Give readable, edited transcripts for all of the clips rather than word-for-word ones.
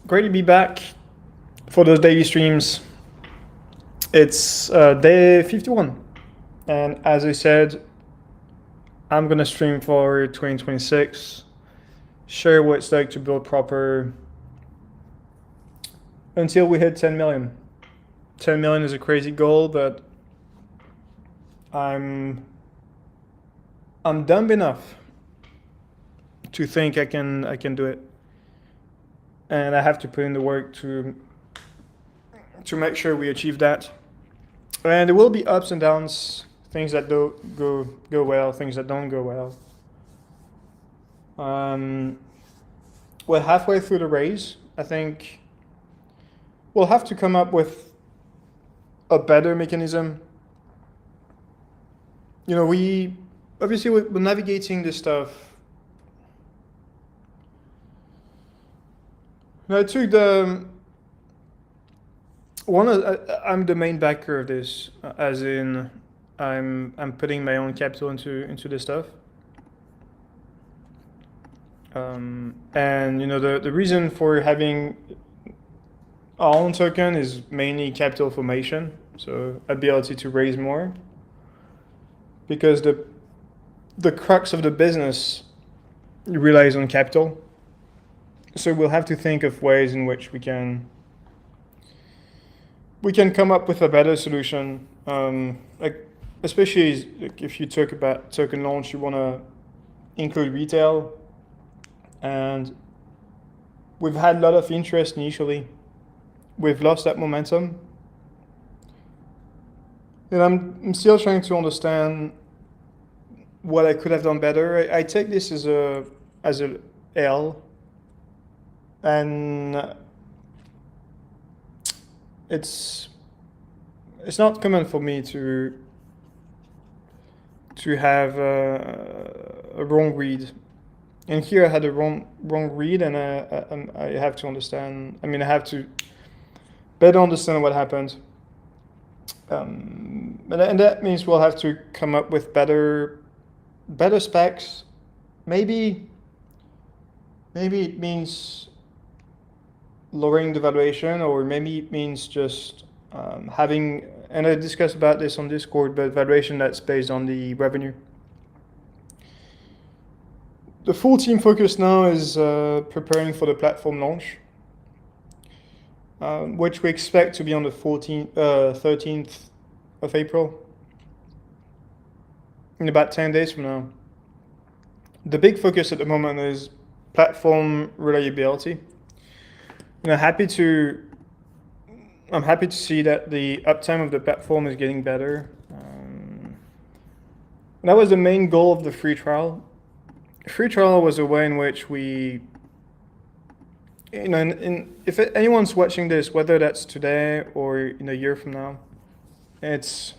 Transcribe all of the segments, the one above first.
Great to be back for those daily streams. It's day 51, and as I said, I'm gonna stream for 2026, share what it's like to build Propr until we hit 10 million. 10 million is a crazy goal, but I'm dumb enough to think I can do it, and I have to put in the work to make sure we achieve that. And there will be ups and downs, things that do go well, things that don't go well. We're halfway through the raise. I think we'll have to come up with a better mechanism. You know, we're navigating this stuff. I took I'm the main backer of this, as in I'm putting my own capital into this stuff. And you know, the reason for having our own token is mainly capital formation, so ability to raise more, because the crux of the business relies on capital. So we'll have to think of ways in which we can come up with a better solution. Like especially if you talk about token launch, you want to include retail, and we've had a lot of interest initially. We've lost that momentum, and I'm still trying to understand what I could have done better. I take this as a L, and it's not common for me to have a wrong read. And here I had a wrong read, and I have to understand. I mean, I have to better understand what happened. And that means we'll have to come up with better specs. Maybe it means lowering the valuation, or maybe it means just having, and I discussed about this on Discord, but valuation that's based on the revenue. The full team focus now is preparing for the platform launch, which we expect to be on the 13th of April, in about 10 days from now. The big focus at the moment is platform reliability. I'm happy to see that the uptime of the platform is getting better. That was the main goal of the free trial. Free trial was a way in which we, you know, if anyone's watching this, whether that's today or in a year from now, there's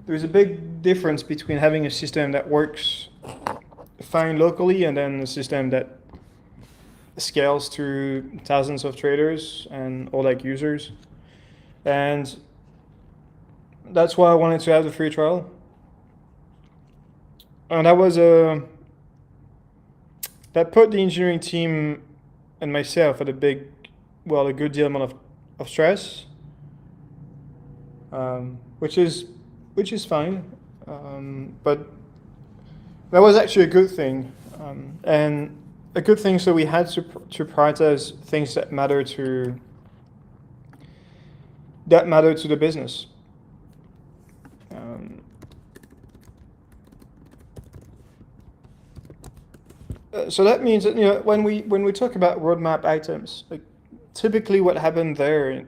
a big difference between having a system that works fine locally and then a system that scales to thousands of traders and all like users. And that's why I wanted to have the free trial. And that put the engineering team and myself at a good deal amount of stress, which is fine. But that was actually a good thing. And a good thing, so we had to prioritize things that matter to the business. So that means that, you know, when we talk about roadmap items, like typically what happened there,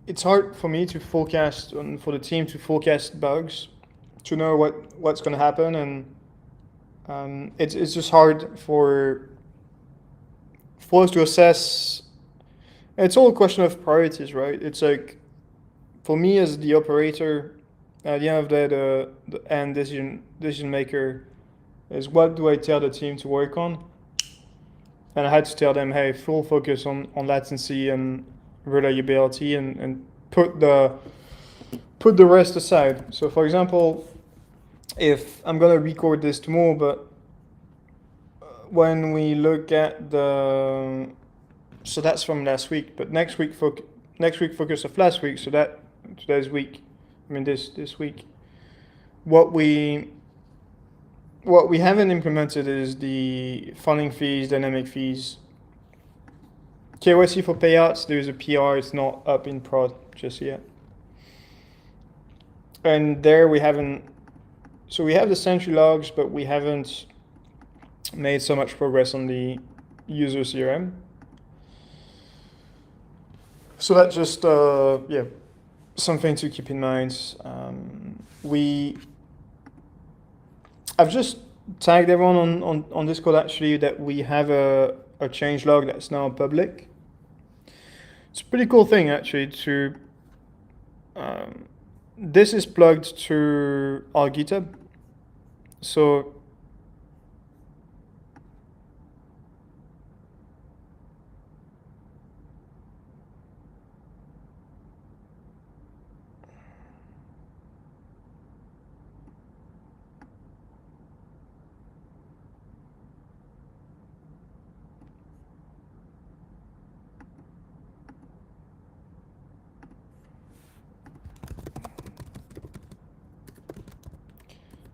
it's hard for me to forecast and for the team to forecast bugs, to know what's going to happen, and it's just hard for us to assess. It's all a question of priorities, right? It's like, for me as the operator, at the end of the day, the end decision maker is, what do I tell the team to work on? And I had to tell them, hey, full focus on latency and reliability, and put the rest aside. So for example, if I'm gonna record this tomorrow, but when we look at the So that's from last week. But next week focus of last week. So that today's week. I mean this week. What we haven't implemented is the funding fees, dynamic fees. KYC for payouts, there's a PR, it's not up in prod just yet. And there we haven't, so we have the Sentry logs, but we haven't made so much progress on the user CRM. So that's just, something to keep in mind. I've just tagged everyone on Discord actually that we have a change log that's now public. It's a pretty cool thing actually to, this is plugged to our GitHub. So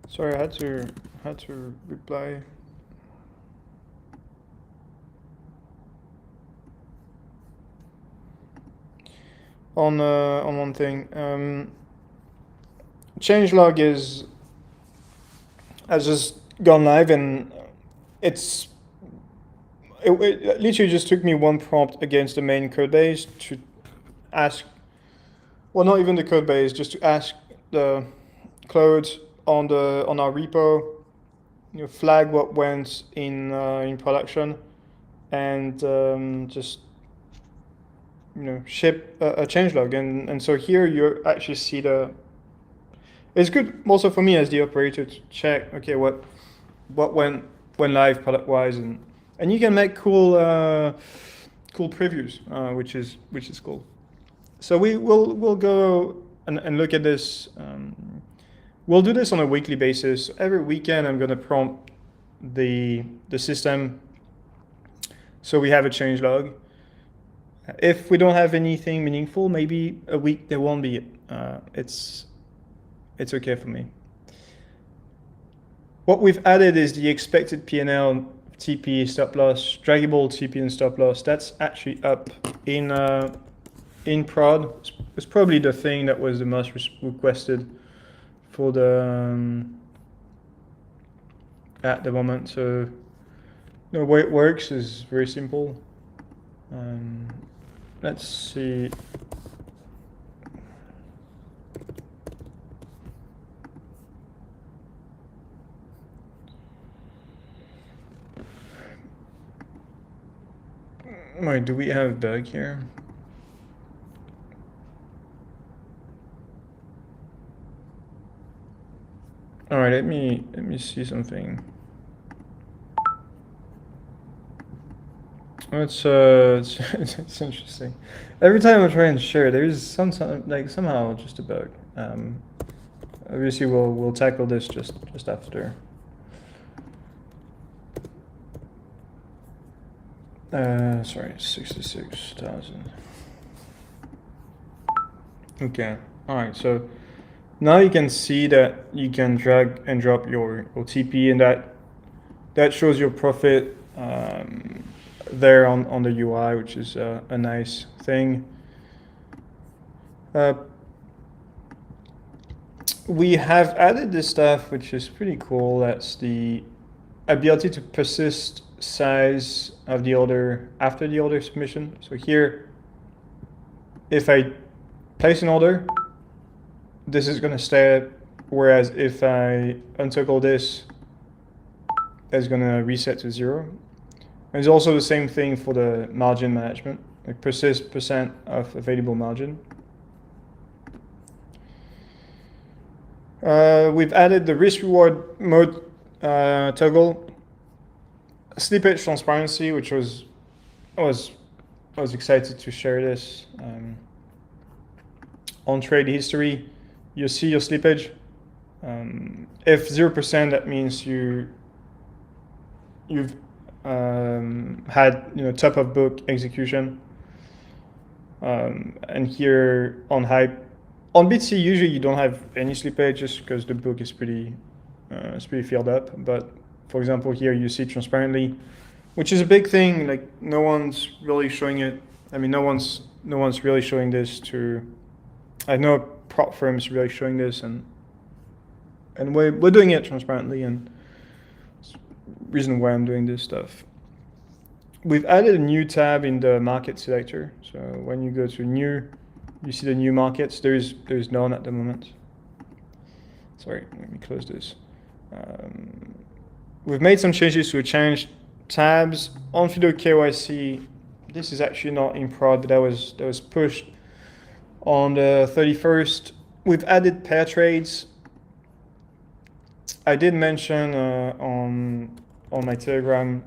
sorry, I had to reply. On one thing, changelog has just gone live, and it literally just took me one prompt against the main code base to ask, well, not even the code base, just to ask the cloud on our repo, flag what went in production, and just ship a changelog. And so here you actually see it's good also for me as the operator to check, okay, what went live product wise, and you can make cool previews, which is cool. So we'll go and look at this. We'll do this on a weekly basis. Every weekend I'm going to prompt the system so we have a changelog. If we don't have anything meaningful, maybe a week there won't be. It's okay for me. What we've added is the expected P&L, TP, stop loss, draggable TP and stop loss. That's actually up in prod. It's probably the thing that was the most requested for the at the moment. So the way it works is very simple. Let's see. Wait, do we have a bug here? All right, let me see something. It's interesting. Every time I try and share, there's somehow just a bug. Obviously, we'll tackle this just after. Sorry, 66,000. Okay. All right. So now you can see that you can drag and drop your OTP, and that shows your profit there on the UI, which is a nice thing. We have added this stuff, which is pretty cool. That's the ability to persist size of the order after the order submission. So here, if I place an order, this is going to stay, whereas if I untoggle this, it's going to reset to 0. And it's also the same thing for the margin management, like persist % of available margin. We've added the risk reward mode toggle, slippage transparency, which I was excited to share this. On trade history, you see your slippage. If 0%, that means you've had top of book execution, and here on hype. On BTC, usually you don't have any slippage just because the book is pretty filled up. But for example, here you see transparently, which is a big thing. Like no one's really showing it. I mean, no one's really showing this to. I know prop firms really showing this, and we're doing it transparently, and it's the reason why I'm doing this stuff. We've added a new tab in the market selector. So when you go to new, you see the new markets. There's none at the moment. Sorry, let me close this. We've made some changes to change tabs on Fido KYC. This is actually not in prod. That was pushed on the 31st. We've added pair trades. I did mention on my Telegram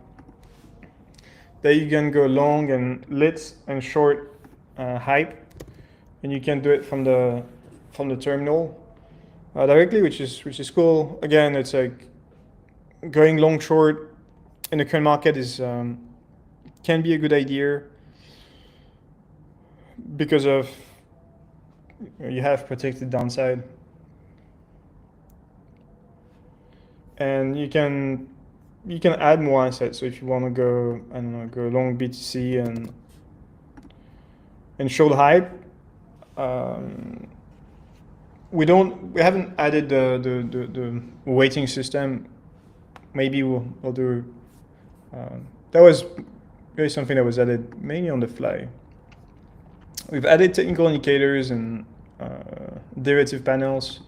that you can go long and lit and short hype, and you can do it from the terminal directly, which is cool. Again, it's like going long short in the current market is can be a good idea because of you have protected downside, and you can add more assets. So if you want to go, I don't know, go long BTC and short hype. We haven't added the weighting system. Maybe we'll do. That was really something that was added mainly on the fly. We've added technical indicators and derivative panels.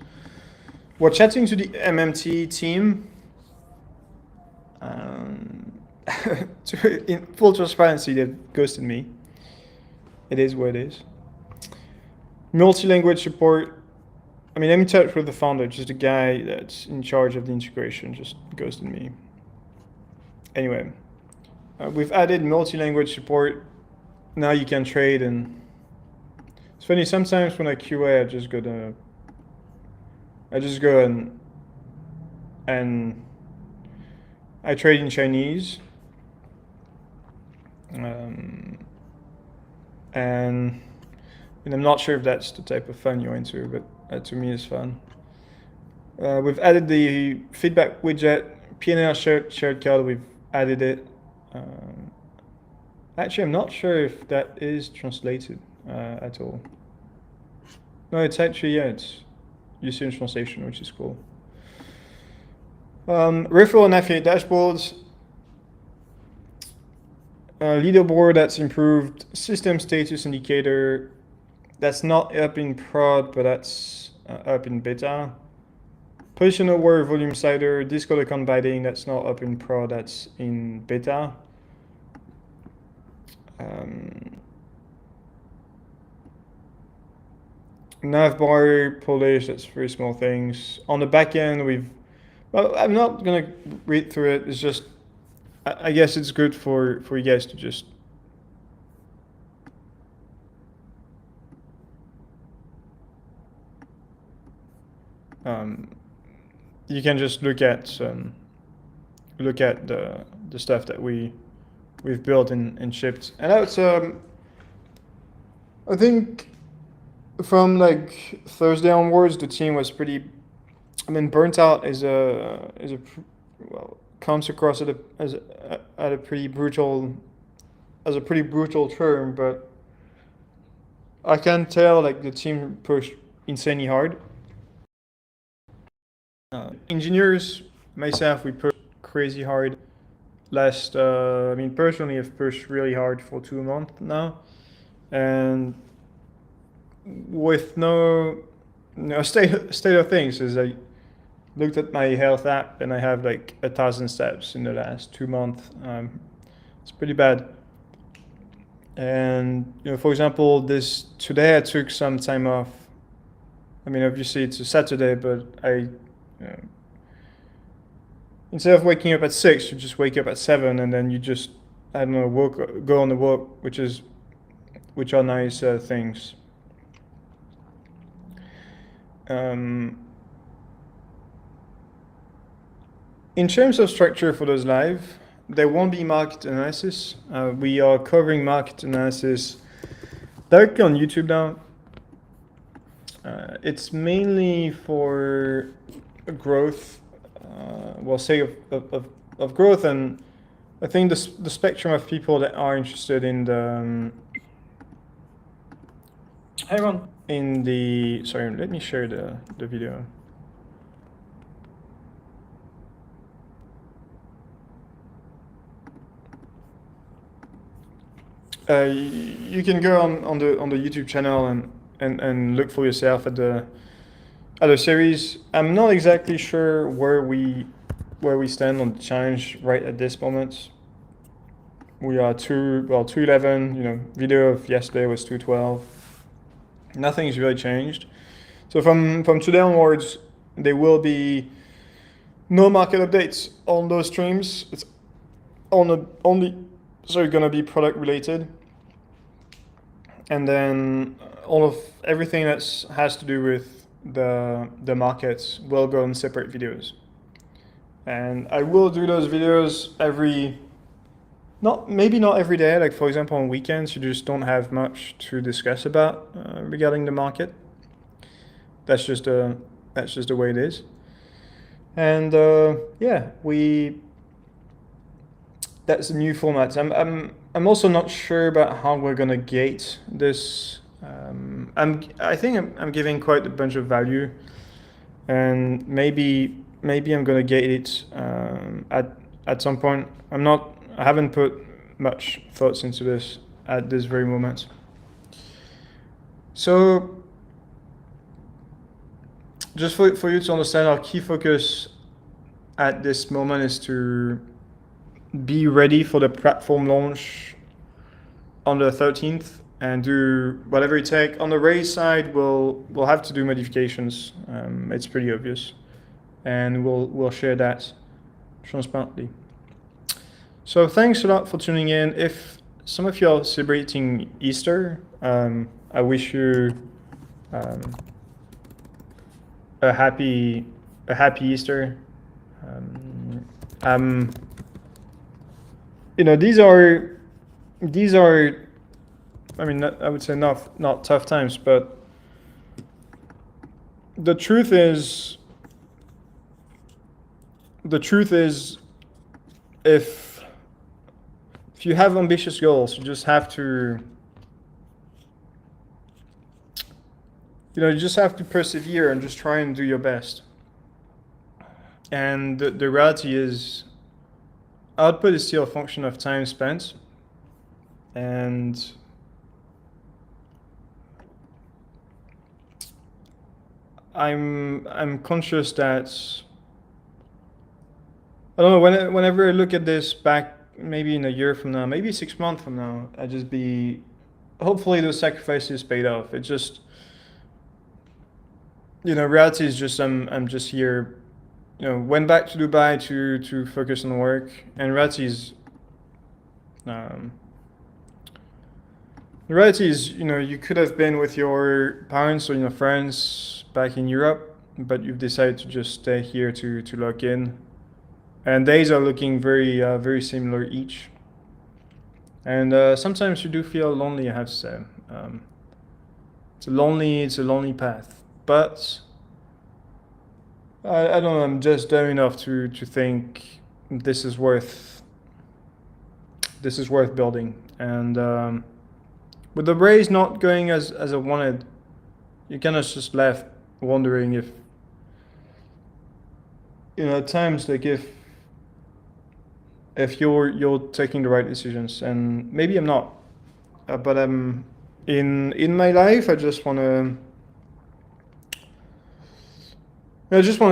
We're chatting to the MMT team. In full transparency, they've ghosted me. It is what it is. Multi-language support. I mean, let me chat with the founder, just the guy that's in charge of the integration, just ghosted me. Anyway, we've added multi-language support. Now you can trade, and it's funny, sometimes when I QA, I just go and I trade in Chinese. And I'm not sure if that's the type of fun you're into, but to me it's fun. We've added the feedback widget, P&L shared code, we've added it. Actually, I'm not sure if that is translated at all. No, it's actually, yeah, it's using translation, which is cool. Referral and affiliate dashboards. Leaderboard that's improved. System status indicator. That's not up in prod, but that's up in beta. Position aware volume slider. Discord account binding. That's not up in prod. That's in beta. Navbar polish. That's very small things. On the back end, well, I'm not gonna read through it. It's just, I guess it's good for you guys to just you can just look at the stuff that we've built and shipped, and that's I think from like Thursday onwards the team was pretty. I mean, burnt out is comes across as a pretty brutal term, but I can tell like the team pushed insanely hard. Engineers, myself, we pushed crazy hard. I mean, personally, I've pushed really hard for 2 months now, and with no state of things, as I looked at my health app and I have like 1,000 steps in the last 2 months. It's pretty bad. And for example, today I took some time off. I mean, obviously it's a Saturday, but instead of waking up at 6, you just wake up at 7, and then you just, I don't know, go on the walk, which are nice things. In terms of structure for those live, there won't be market analysis. We are covering market analysis directly on YouTube now. It's mainly for growth, we'll say of growth, and I think the spectrum of people that are interested in the sorry, let me share the video. You can go on the YouTube channel and look for yourself at the series. I'm not exactly sure where we stand on the challenge right at this moment. We are 211. You know, video of yesterday was 212. Nothing's really changed. So from today onwards, there will be no market updates on those streams. It's only gonna be product related. And then all of everything that has to do with the markets will go in separate videos. And I will do those videos maybe not every day. Like for example, on weekends, you just don't have much to discuss about regarding the market. That's just the way it is. And yeah, that's a new format. I'm also not sure about how we're gonna gate this. I think I'm giving quite a bunch of value, and maybe I'm gonna gate it at some point. I haven't put much thoughts into this at this very moment. So just for you to understand, our key focus at this moment is to be ready for the platform launch on the 13th and do whatever it takes. On the raise side, we'll have to do modifications. It's pretty obvious, and we'll share that transparently. So thanks a lot for tuning in. If some of you are celebrating Easter, I wish you a happy Easter. You know, these are, I mean, I would say not tough times, but the truth is, if you have ambitious goals, you just have to, you just have to persevere and just try and do your best. And the reality is, output is still a function of time spent, and I'm conscious that, I don't know, whenever I look at this back, maybe in a year from now, maybe 6 months from now, hopefully those sacrifices paid off. It just, reality is just I'm just here, went back to Dubai to focus on work, and reality is, the reality is, you could have been with your parents or your friends back in Europe, but you've decided to just stay here to lock in. And days are looking very, very similar each. And sometimes you do feel lonely, I have to say. It's a lonely path. But I don't know, I'm just dumb enough to think this is worth building. And with the race not going as I wanted, you kind of just left wondering if, at times, like if you're taking the right decisions, and maybe I'm not, but in my life, I just want to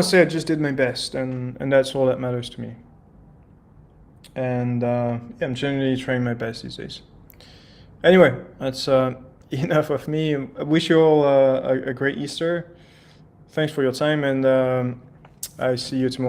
say I just did my best, and that's all that matters to me. And I'm generally trying my best these days. Anyway, that's enough of me. I wish you all a great Easter. Thanks for your time, and I see you tomorrow.